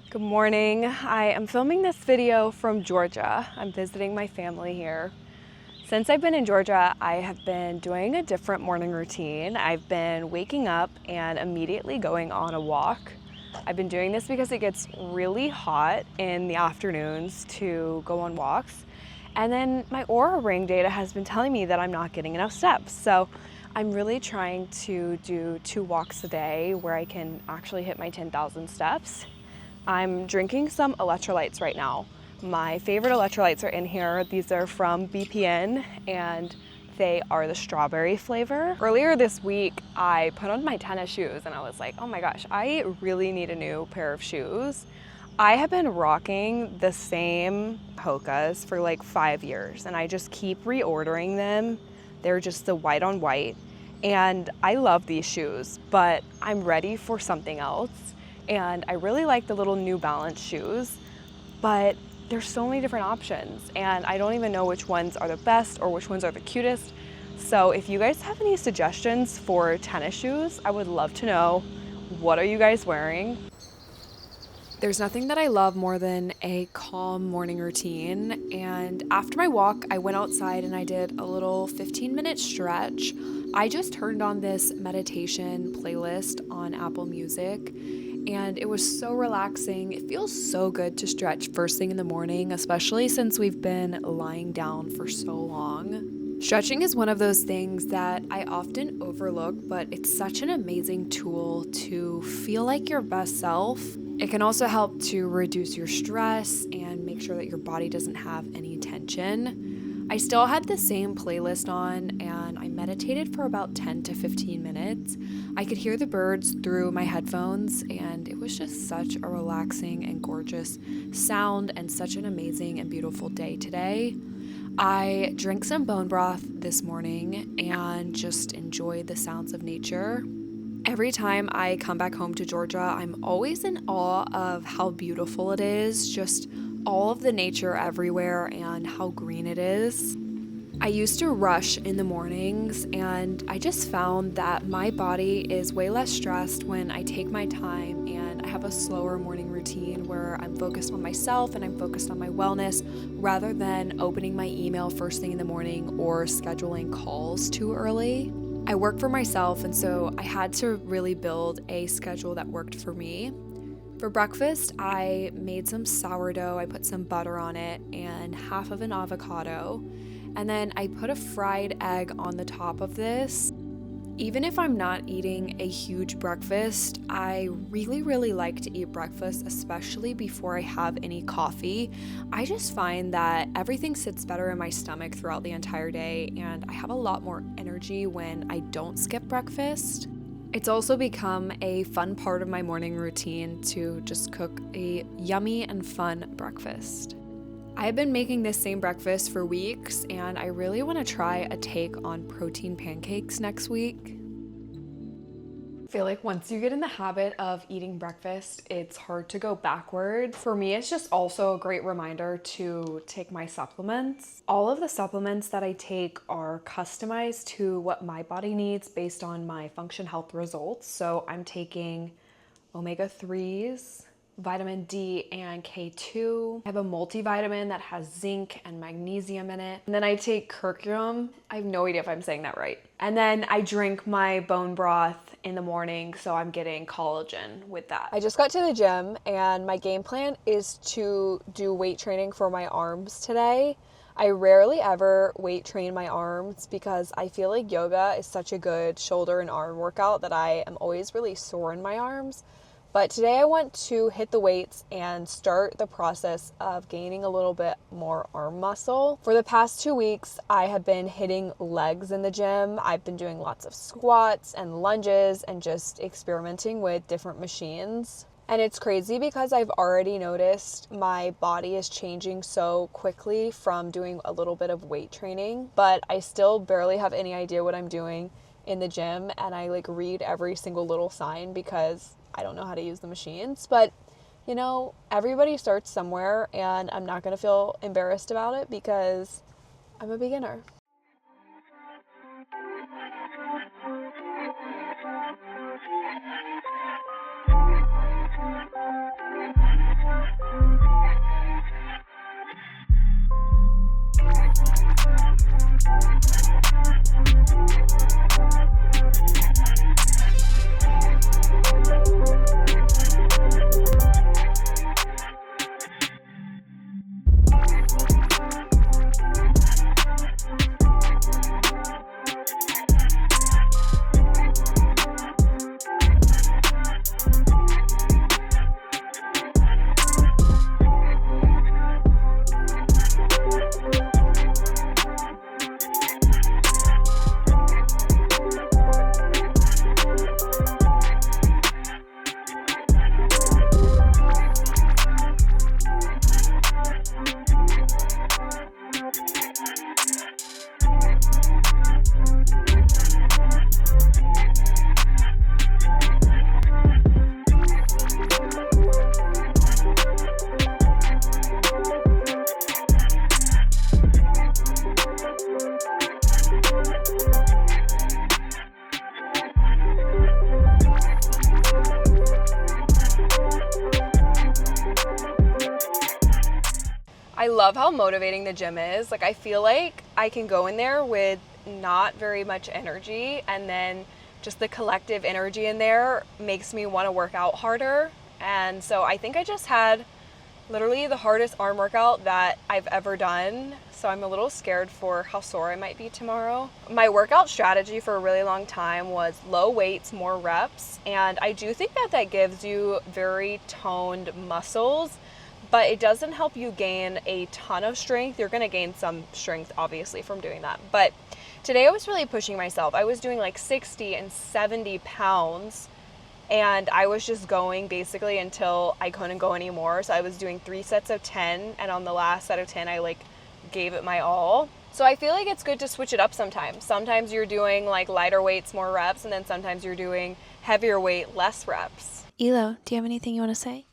Good morning. I am filming this video from Georgia. I'm visiting my family here. Since I've been in Georgia, I have been doing a different morning routine. I've been waking up and immediately going on a walk. I've been doing this because it gets really hot in the afternoons to go on walks. And then my Oura Ring data has been telling me that I'm not getting enough steps. So I'm really trying to do 2 walks a day where I can actually hit my 10,000 steps. I'm drinking some electrolytes right now. My favorite electrolytes are in here. These are from BPN and they are the strawberry flavor. Earlier this week, I put on my tennis shoes and I was like, oh my gosh, I really need a new pair of shoes. I have been rocking the same Hokas for like 5 years and I just keep reordering them. They're just the white on white and I love these shoes, but I'm ready for something else. And I really like the little New Balance shoes, but there's so many different options and I don't even know which ones are the best or which ones are the cutest. So if you guys have any suggestions for tennis shoes, I would love to know. What are you guys wearing? There's nothing that I love more than a calm morning routine. And after my walk, I went outside and I did a little 15-minute stretch. I just turned on this meditation playlist on Apple Music and it was so relaxing. It feels so good to stretch first thing in the morning, especially since we've been lying down for so long. Stretching is one of those things that I often overlook, but it's such an amazing tool to feel like your best self. It can also help to reduce your stress and make sure that your body doesn't have any tension. I still had the same playlist on and I meditated for about 10 to 15 minutes. I could hear the birds through my headphones and it was just such a relaxing and gorgeous sound and such an amazing and beautiful day today. I drank some bone broth this morning and just enjoyed the sounds of nature. Every time I come back home to Georgia, I'm always in awe of how beautiful it is, just all of the nature everywhere and how green it is. I used to rush in the mornings and I just found that my body is way less stressed when I take my time and I have a slower morning routine where I'm focused on myself and I'm focused on my wellness rather than opening my email first thing in the morning or scheduling calls too early. I work for myself and so I had to really build a schedule that worked for me. For breakfast, I made some sourdough, I put some butter on it and half of an avocado. And then I put a fried egg on the top of this. Even if I'm not eating a huge breakfast, I really like to eat breakfast, especially before I have any coffee. I just find that everything sits better in my stomach throughout the entire day and I have a lot more energy when I don't skip breakfast. It's also become a fun part of my morning routine to just cook a yummy and fun breakfast. I've been making this same breakfast for weeks and I really want to try a take on protein pancakes next week. I feel like once you get in the habit of eating breakfast, it's hard to go backward. For me, it's just also a great reminder to take my supplements. All of the supplements that I take are customized to what my body needs based on my function health results. So I'm taking omega-3s, vitamin D and K2. I have a multivitamin that has zinc and magnesium in it. And then I take curcumin. I have no idea if I'm saying that right. And then I drink my bone broth in the morning, so I'm getting collagen with that. I just got to the gym and my game plan is to do weight training for my arms today. I rarely ever weight train my arms because I feel like yoga is such a good shoulder and arm workout that I am always really sore in my arms. But today I want to hit the weights and start the process of gaining a little bit more arm muscle. For the past 2 weeks, I have been hitting legs in the gym. I've been doing lots of squats and lunges and just experimenting with different machines. And it's crazy because I've already noticed my body is changing so quickly from doing a little bit of weight training, but I still barely have any idea what I'm doing in the gym and I read every single little sign because I don't know how to use the machines. But you know, everybody starts somewhere and I'm not going to feel embarrassed about it because I'm a beginner. I love how motivating the gym is. Like, I feel like I can go in there with not very much energy, and then just the collective energy in there makes me want to work out harder. And so I think I just had literally the hardest arm workout that I've ever done. So I'm a little scared for how sore I might be tomorrow. My workout strategy for a really long time was low weights, more reps. And I do think that that gives you very toned muscles, but it doesn't help you gain a ton of strength. You're gonna gain some strength obviously from doing that. But today I was really pushing myself. I was doing like 60 and 70 pounds, and I was just going basically until I couldn't go anymore. So I was doing 3 sets of 10, and on the last set of 10, I like gave it my all. So I feel like it's good to switch it up sometimes. Sometimes you're doing like lighter weights, more reps, and then sometimes you're doing heavier weight, less reps. Elo, do you have anything you want to say?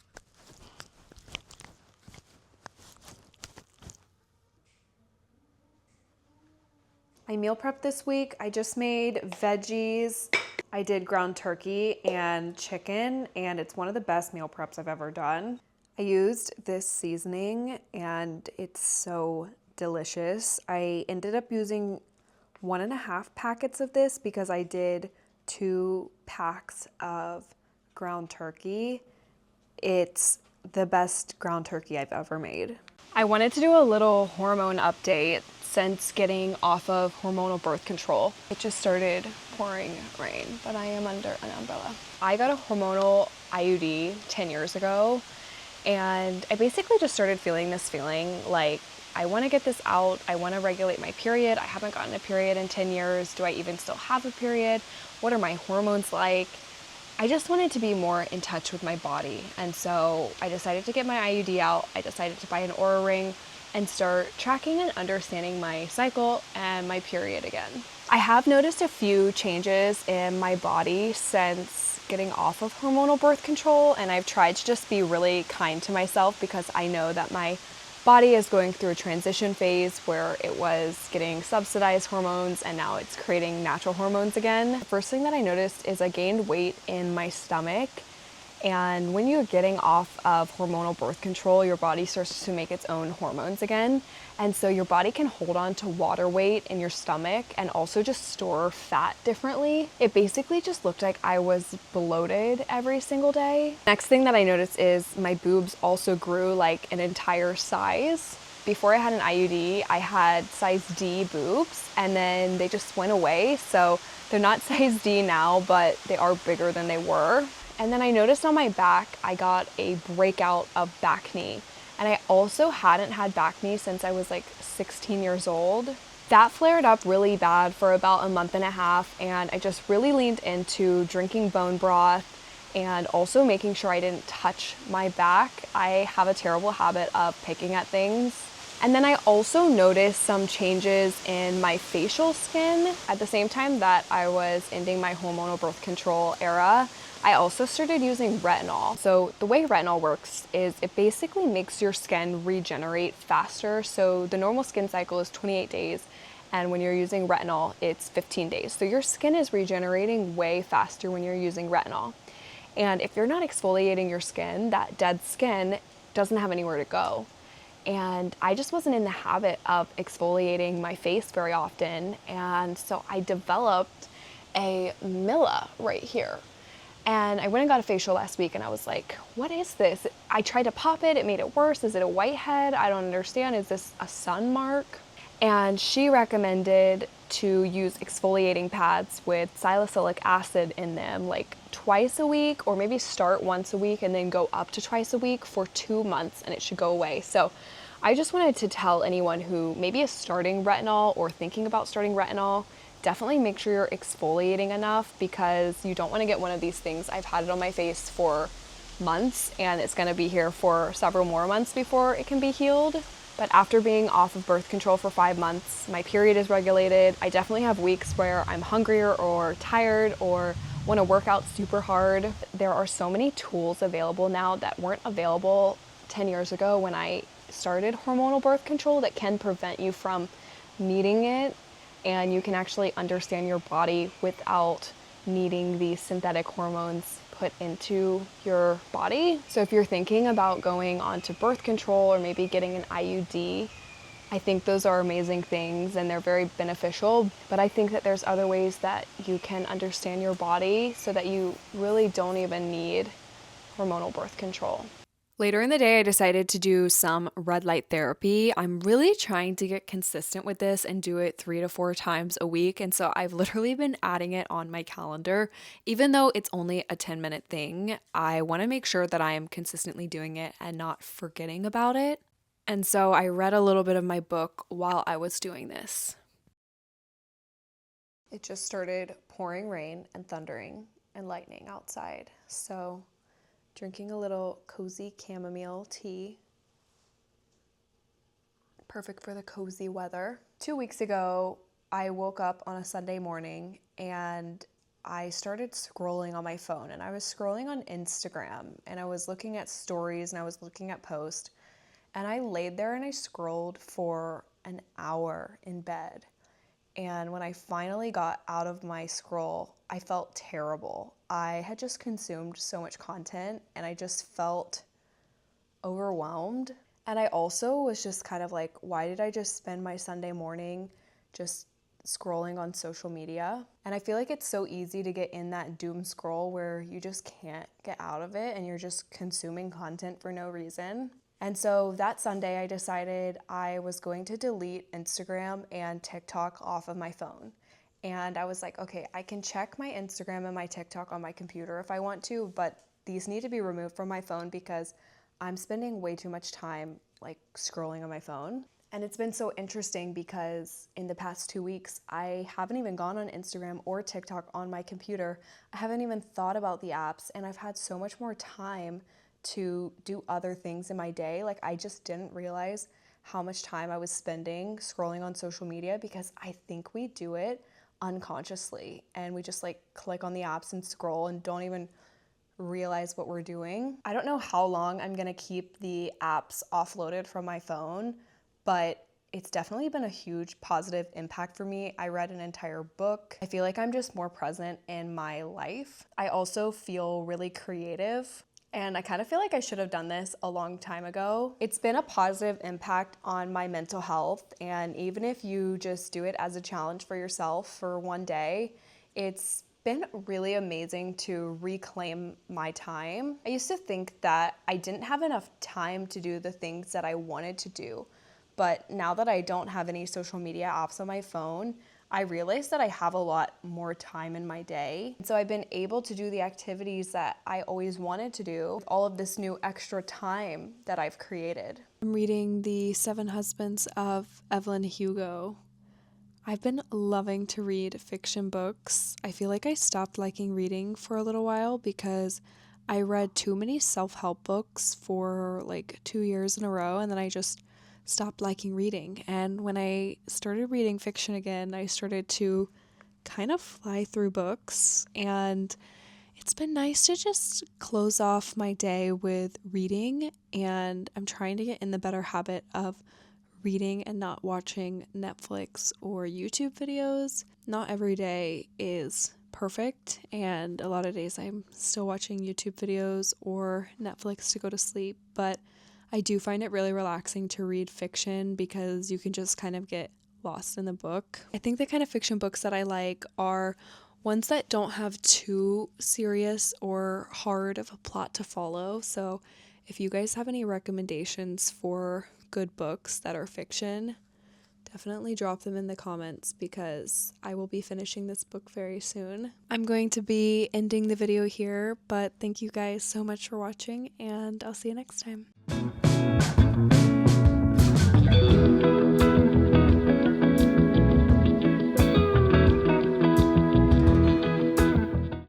I meal prepped this week. I just made veggies. I did ground turkey and chicken, and it's one of the best meal preps I've ever done. I used this seasoning and it's so delicious. I ended up using 1.5 packets of this because I did 2 packs of ground turkey. It's the best ground turkey I've ever made. I wanted to do a little hormone update since getting off of hormonal birth control. It just started pouring rain, but I am under an umbrella. I got a hormonal IUD 10 years ago, and I basically just started feeling this feeling like I want to get this out. I want to regulate my period. I haven't gotten a period in 10 years. Do I even still have a period? What are my hormones like? I just wanted to be more in touch with my body. And so I decided to get my IUD out. I decided to buy an Oura ring and start tracking and understanding my cycle and my period again. I have noticed a few changes in my body since getting off of hormonal birth control, and I've tried to just be really kind to myself because I know that my body is going through a transition phase where it was getting subsidized hormones and now it's creating natural hormones again. The first thing that I noticed is I gained weight in my stomach. And when you're getting off of hormonal birth control, your body starts to make its own hormones again. And so your body can hold on to water weight in your stomach and also just store fat differently. It basically just looked like I was bloated every single day. Next thing that I noticed is my boobs also grew like an entire size. Before I had an IUD, I had size D boobs, and then they just went away. So they're not size D now, but they are bigger than they were. And then I noticed on my back, I got a breakout of back knee. And I also hadn't had back knee since I was like 16 years old. That flared up really bad for about 1.5 months, and I just really leaned into drinking bone broth and also making sure I didn't touch my back. I have a terrible habit of picking at things. And then I also noticed some changes in my facial skin. At the same time that I was ending my hormonal birth control era, I also started using retinol. So the way retinol works is it basically makes your skin regenerate faster. So the normal skin cycle is 28 days, and when you're using retinol, it's 15 days. So your skin is regenerating way faster when you're using retinol. And if you're not exfoliating your skin, that dead skin doesn't have anywhere to go. and I just wasn't in the habit of exfoliating my face very often. And so I developed a Milla right here. And I went and got a facial last week and I was like, what is this? I tried to pop it, it made it worse. Is it a whitehead? I don't understand. Is this a sun mark? And she recommended to use exfoliating pads with salicylic acid in them like twice a week, or maybe start once a week and then go up to twice a week for 2 months and it should go away. So I just wanted to tell anyone who maybe is starting retinol or thinking about starting retinol, definitely make sure you're exfoliating enough, because you don't want to get one of these things. I've had it on my face for months and it's going to be here for several more months before it can be healed. But after being off of birth control for 5 months, my period is regulated. I definitely have weeks where I'm hungrier or tired or want to work out super hard. There are so many tools available now that weren't available 10 years ago when I started hormonal birth control that can prevent you from needing it, and you can actually understand your body without needing these synthetic hormones put into your body. So if you're thinking about going on to birth control or maybe getting an IUD, I think those are amazing things and they're very beneficial, but I think that there's other ways that you can understand your body so that you really don't even need hormonal birth control. Later in the day, I decided to do some red light therapy. I'm really trying to get consistent with this and do it 3 to 4 times a week. And so I've literally been adding it on my calendar. Even though it's only a 10-minute thing, I want to make sure that I am consistently doing it and not forgetting about it. And so I read a little bit of my book while I was doing this. It just started pouring rain and thundering and lightning outside. So drinking a little cozy chamomile tea. Perfect for the cozy weather. 2 weeks ago, I woke up on a Sunday morning and I started scrolling on my phone, and I was scrolling on Instagram and I was looking at stories and I was looking at posts, and I laid there and I scrolled for an hour in bed. And when I finally got out of my scroll, I felt terrible. I had just consumed so much content and I just felt overwhelmed. And I also was just kind of like, why did I just spend my Sunday morning just scrolling on social media? And I feel like it's so easy to get in that doom scroll where you just can't get out of it and you're just consuming content for no reason. And so that Sunday, I decided I was going to delete Instagram and TikTok off of my phone. And I was like, okay, I can check my Instagram and my TikTok on my computer if I want to, but these need to be removed from my phone because I'm spending way too much time like scrolling on my phone. And it's been so interesting because in the past 2 weeks, I haven't even gone on Instagram or TikTok on my computer. I haven't even thought about the apps, and I've had so much more time to do other things in my day. Like, I just didn't realize how much time I was spending scrolling on social media because I think we do it unconsciously and we just like click on the apps and scroll and don't even realize what we're doing. I don't know how long I'm gonna keep the apps offloaded from my phone, but it's definitely been a huge positive impact for me. I read an entire book. I feel like I'm just more present in my life. I also feel really creative. And I kind of feel like I should have done this a long time ago. It's been a positive impact on my mental health. And even if you just do it as a challenge for yourself for one day, it's been really amazing to reclaim my time. I used to think that I didn't have enough time to do the things that I wanted to do. But now that I don't have any social media apps on my phone, I realized that I have a lot more time in my day. So I've been able to do the activities that I always wanted to do with all of this new extra time that I've created. I'm reading The 7 Husbands of Evelyn Hugo. I've been loving to read fiction books. I feel like I stopped liking reading for a little while because I read too many self-help books for like 2 years in a row, and then I just stopped liking reading. And when I started reading fiction again, I started to kind of fly through books, and it's been nice to just close off my day with reading, and I'm trying to get in the better habit of reading and not watching Netflix or YouTube videos. Not every day is perfect, and a lot of days I'm still watching YouTube videos or Netflix to go to sleep, but I do find it really relaxing to read fiction because you can just kind of get lost in the book. I think the kind of fiction books that I like are ones that don't have too serious or hard of a plot to follow. So if you guys have any recommendations for good books that are fiction, definitely drop them in the comments because I will be finishing this book very soon. I'm going to be ending the video here, but thank you guys so much for watching, and I'll see you next time.